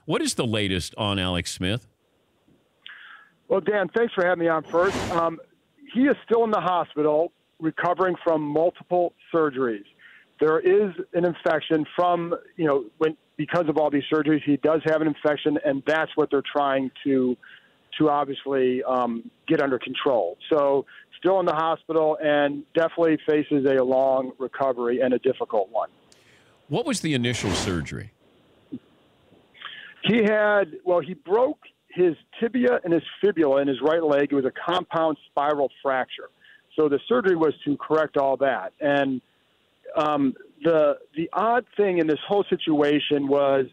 What is the latest on Alex Smith? Well, Dan, thanks for having me on first. He is still in the hospital recovering from multiple surgeries. There is an infection from, because of all these surgeries, he does have an infection, and that's what they're trying to obviously get under control. So still in the hospital and definitely faces a long recovery and a difficult one. What was the initial surgery? He broke his tibia and his fibula in his right leg. It was a compound spiral fracture. So the surgery was to correct all that. And the odd thing in this whole situation was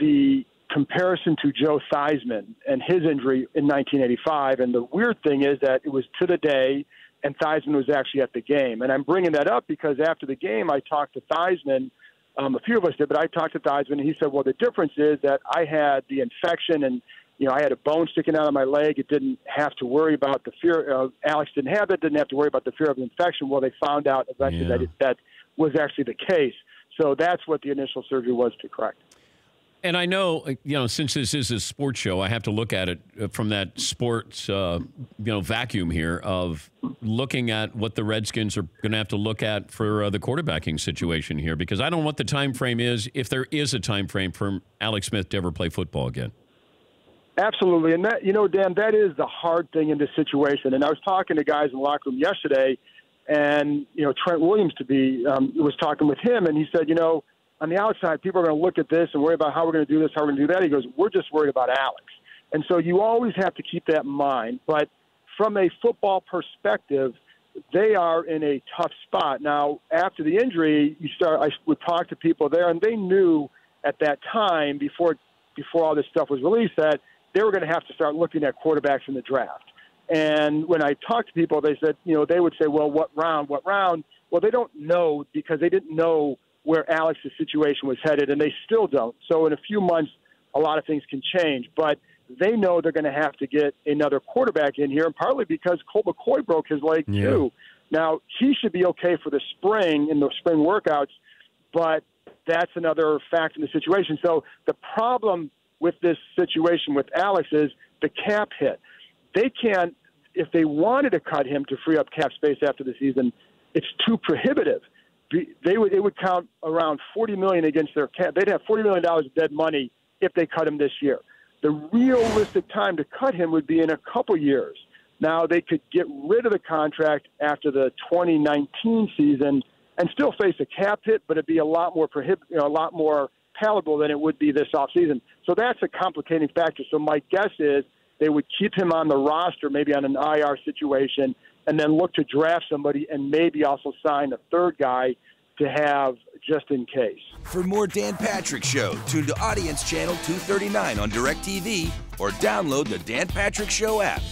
the comparison to Joe Theismann and his injury in 1985. And the weird thing is that it was to the day, and Theismann was actually at the game. And I'm bringing that up because after the game, I talked to Theismann. A few of us did, but I talked to Theismann, and he said, well, the difference is that I had the infection and, I had a bone sticking out of my leg. It didn't have to worry about the fear. Alex didn't have it, didn't have to worry about the fear of infection. Well, they found out eventually that was actually the case. So that's what the initial surgery was to correct. And I know, since this is a sports show, I have to look at it from that sports, vacuum here of looking at what the Redskins are going to have to look at for the quarterbacking situation here, because I don't know what the time frame is, if there is a time frame for Alex Smith to ever play football again. Absolutely. And that, Dan, that is the hard thing in this situation. And I was talking to guys in the locker room yesterday, and, Trent Williams was talking with him, and he said, on the outside, people are going to look at this and worry about how we're going to do this, how we're going to do that. He goes, we're just worried about Alex. And so you always have to keep that in mind. But from a football perspective, they are in a tough spot. Now, after the injury, I would talk to people there, and they knew at that time, before all this stuff was released, that they were going to have to start looking at quarterbacks in the draft. And when I talked to people, they said, they would say, well, what round? Well, they don't know because they didn't know where Alex's situation was headed, and they still don't. So in a few months, a lot of things can change. But they know they're going to have to get another quarterback in here, and partly because Colt McCoy broke his leg too. Now, he should be okay for the spring, in the spring workouts, but that's another fact in the situation. So the problem with this situation with Alex is the cap hit. They can't, if they wanted to cut him to free up cap space after the season, it's too prohibitive. It would count around $40 million against their cap. They'd have $40 million of dead money if they cut him this year. The realistic time to cut him would be in a couple years. Now, they could get rid of the contract after the 2019 season and still face a cap hit, but it'd be a lot more palatable than it would be this offseason. So that's a complicating factor. So my guess is they would keep him on the roster, maybe on an IR situation, and then look to draft somebody and maybe also sign a third guy to have just in case. For more Dan Patrick Show, tune to Audience Channel 239 on DirecTV or download the Dan Patrick Show app.